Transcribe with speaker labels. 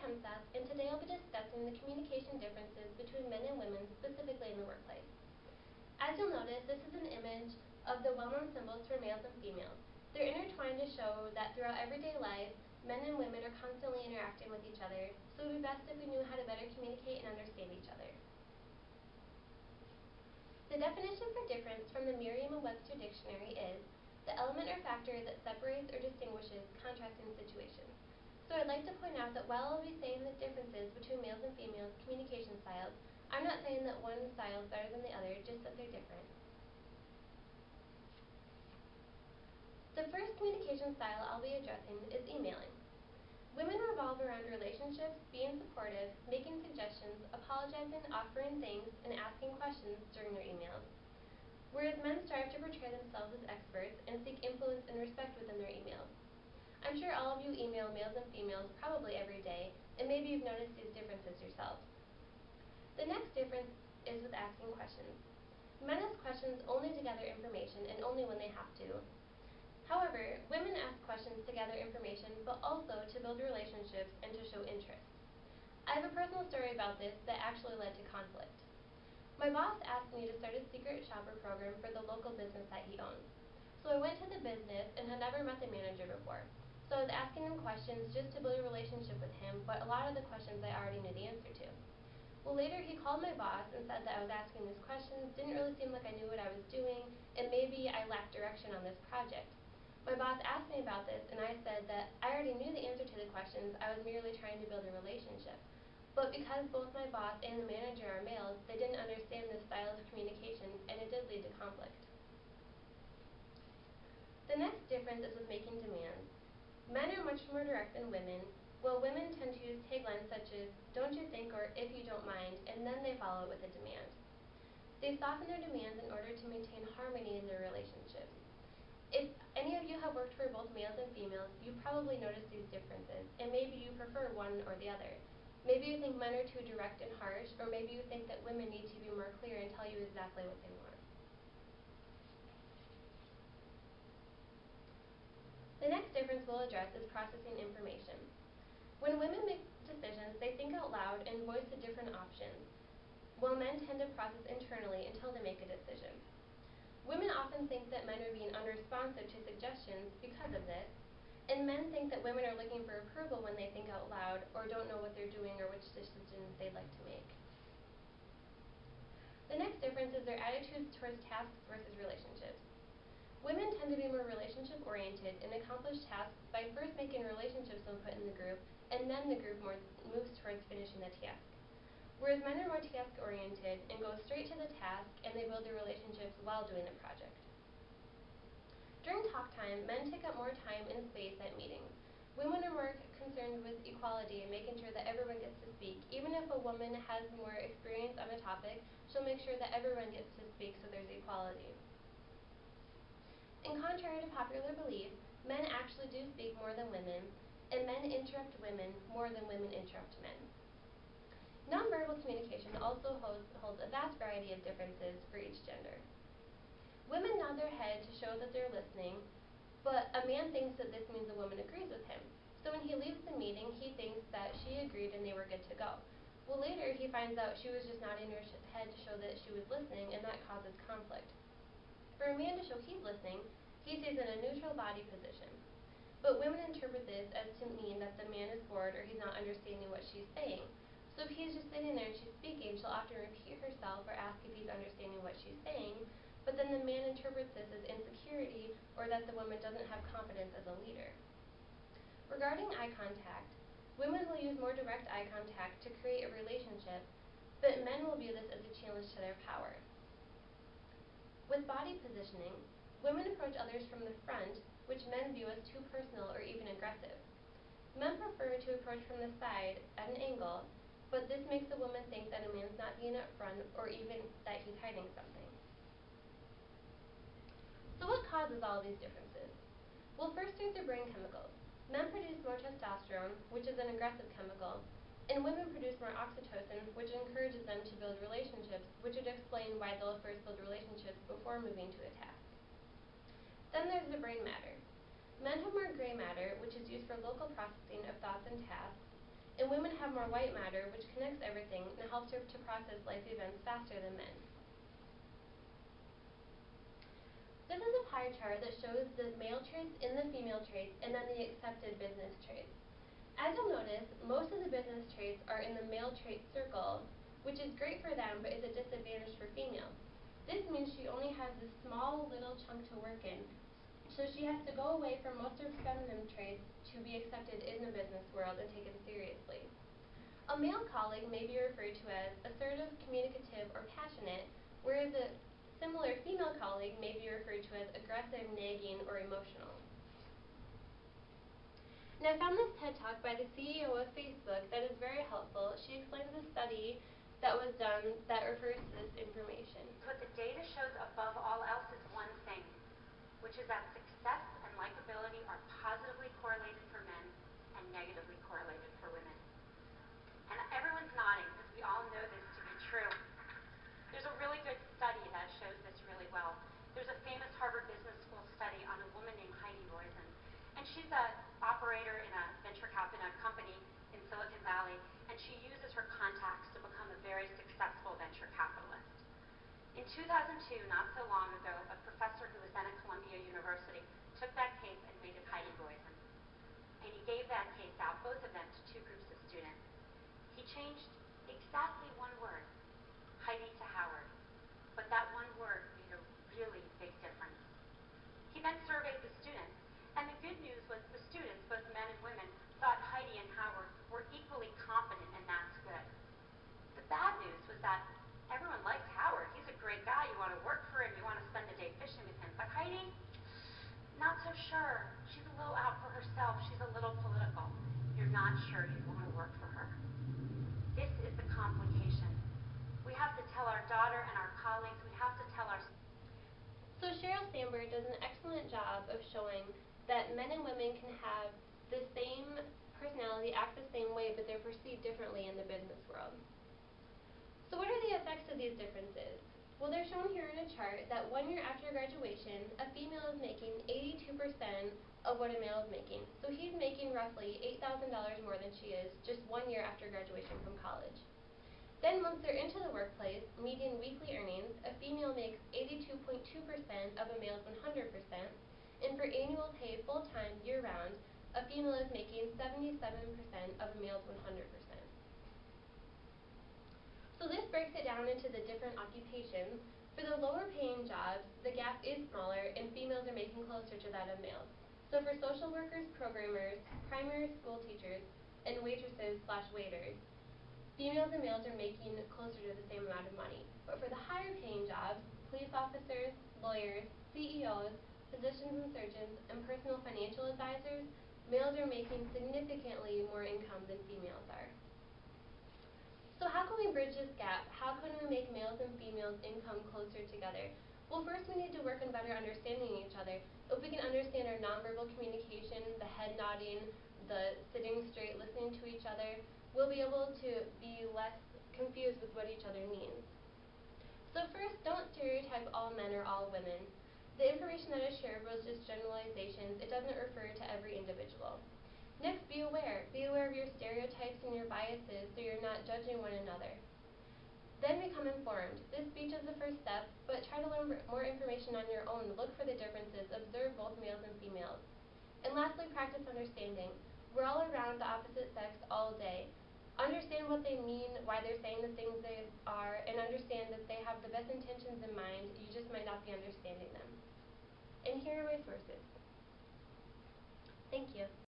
Speaker 1: Hemesath, and today I'll be discussing the communication differences between men and women, specifically in the workplace. As you'll notice, this is an image of the well-known symbols for males and females. They're intertwined to show that throughout everyday life, men and women are constantly interacting with each other, so it would be best if we knew how to better communicate and understand each other. The definition for difference from the Merriam-Webster dictionary is the element or factor that separates or distinguishes contrasting situations. So I'd like to point out that while I'll be saying the differences between males and females communication styles, I'm not saying that one style is better than the other, just that they're different. The first communication style I'll be addressing is emailing. Women revolve around relationships, being supportive, making suggestions, apologizing, offering things, and asking questions during their emails. Whereas men strive to portray themselves as experts and seek influence and respect within their emails. I'm sure all of you email males and females probably every day, and maybe you've noticed these differences yourself. The next difference is with asking questions. Men ask questions only to gather information and only when they have to. However, women ask questions to gather information, but also to build relationships and to show interest. I have a personal story about this that actually led to conflict. My boss asked me to start a secret shopper program for the local business that he owns. So I went to the business and had never met the manager before. So I was asking him questions just to build a relationship with him, but a lot of the questions I already knew the answer to. Well, later he called my boss and said that I was asking these questions, didn't really seem like I knew what I was doing, and maybe I lacked direction on this project. My boss asked me about this, and I said that I already knew the answer to the questions, I was merely trying to build a relationship. But because both my boss and the manager are males, they didn't understand this style of communication, and it did lead to conflict. The next difference is with making demands. Men are much more direct than women, while women tend to use taglines such as, "don't you think," or "if you don't mind," and then they follow it with a demand. They soften their demands in order to maintain harmony in their relationships. If any of you have worked for both males and females, you probably noticed these differences, and maybe you prefer one or the other. Maybe you think men are too direct and harsh, or maybe you think that women need to be more clear and tell you exactly what they want. The next difference we'll address is processing information. When women make decisions, they think out loud and voice the different options, while men tend to process internally until they make a decision. Women often think that men are being unresponsive to suggestions because of this, and men think that women are looking for approval when they think out loud or don't know what they're doing or which decisions they'd like to make. The next difference is their attitudes towards tasks versus relationships. Women tend to be more relationship-oriented and accomplish tasks by first making relationships input in the group, and then the group moves towards finishing the task. Whereas men are more task-oriented and go straight to the task, and they build their relationships while doing the project. During talk time, men take up more time and space at meetings. Women are more concerned with equality and making sure that everyone gets to speak. Even if a woman has more experience on a topic, she'll make sure that everyone gets to speak so there's equality. And contrary to popular belief, men actually do speak more than women, and men interrupt women more than women interrupt men. Nonverbal communication also holds a vast variety of differences for each gender. Women nod their head to show that they're listening, but a man thinks that this means a woman agrees with him. So when he leaves the meeting, he thinks that she agreed and they were good to go. Well, later he finds out she was just nodding her head to show that she was listening, and that causes conflict. For a man to show he's listening, he stays in a neutral body position. But women interpret this as to mean that the man is bored or he's not understanding what she's saying. So if he's just sitting there and she's speaking, she'll often repeat herself or ask if he's understanding what she's saying, but then the man interprets this as insecurity or that the woman doesn't have confidence as a leader. Regarding eye contact, women will use more direct eye contact to create a relationship, but men will view this as a challenge to their power. With body positioning, women approach others from the front, which men view as too personal or even aggressive. Men prefer to approach from the side at an angle, but this makes the woman think that a man's not being up front or even that he's hiding something. So what causes all these differences? Well, first there's their brain chemicals. Men produce more testosterone, which is an aggressive chemical, and women produce more oxytocin, which encourages them to build relationships, which would explain why they'll first build relationships before moving to a task. Then there's the brain matter. Men have more gray matter, which is used for local processing of thoughts and tasks, and women have more white matter, which connects everything and helps her to process life events faster than men. This is a pie chart that shows the male traits and the female traits, and then the accepted business traits. As you'll notice, most of the business traits are in the male trait circle, which is great for them but is a disadvantage for females. This means she only has this small little chunk to work in, so she has to go away from most of her feminine traits to be accepted in the business world and taken seriously. A male colleague may be referred to as assertive, communicative, or passionate, whereas a similar female colleague may be referred to as aggressive, nagging, or emotional. Now, I found this TED Talk by the CEO of Facebook that is very helpful. She explains a study that was done that refers to this information.
Speaker 2: What the data shows above all else is one thing, which is that success and likability are positively correlated for men and negatively correlated for women. And everyone's nodding because we all know this to be true. There's a really good study that shows this really well. There's a famous Harvard Business School study on a woman named Heidi Roizen. And she's an operator in a venture capital company in Silicon Valley, and she uses her contacts to become a very successful venture capitalist. In 2002, not so long ago, a professor who was then at Columbia University took that case and made it Heidi Roizen. And he gave that case out, both of them, to two groups of students. He changed exactly one word, Heidi to Howard. But that one word made a really big difference. He then surveyed the students, and the good news was the students, both men and women, thought Heidi and Howard were equally competent, and that's good. The bad news was that everyone liked Howard. He's a great guy. You want to work for him. You want to spend the day fishing with him. But Heidi, not so sure. She's a little out for herself. She's a little political. You're not sure you'd want to work for her. This is the complication. We have to tell our daughter and our colleagues, we have to tell our...
Speaker 1: So Sheryl Sandberg does an excellent job of showing that men and women can have the same personality, act the same way, but they're perceived differently in the business world. So what are the effects of these differences? Well, they're shown here in a chart that 1 year after graduation, a female is making 82% of what a male is making. So he's making roughly $8,000 more than she is just 1 year after graduation from college. Then once they're into the workplace, median weekly earnings, a female makes 82.2% of a male's 100%, and for annual pay full-time, year-round, a female is making 77% of a male's 100%. So this breaks it down into the different occupations. For the lower paying jobs, the gap is smaller and females are making closer to that of males. So for social workers, programmers, primary school teachers, and waitresses/waiters, females and males are making closer to the same amount of money. But for the higher paying jobs, police officers, lawyers, CEOs, physicians and surgeons, and personal financial advisors, males are making significantly more income than females are. So how can we bridge this gap? How can we make males and females' income closer together? Well, first we need to work on better understanding each other. If we can understand our nonverbal communication, the head nodding, the sitting straight, listening to each other, we'll be able to be less confused with what each other means. So first, don't stereotype all men or all women. The information that I shared was just generalizations. It doesn't refer to every individual. Next, be aware. Be aware of your stereotypes and your biases so you're not judging one another. Then become informed. This speech is the first step, but try to learn more information on your own. Look for the differences. Observe both males and females. And lastly, practice understanding. We're all around the opposite sex all day. Understand what they mean, why they're saying the things they are, and understand that they have the best intentions in mind. You just might not be understanding them. And here are my sources. Thank you.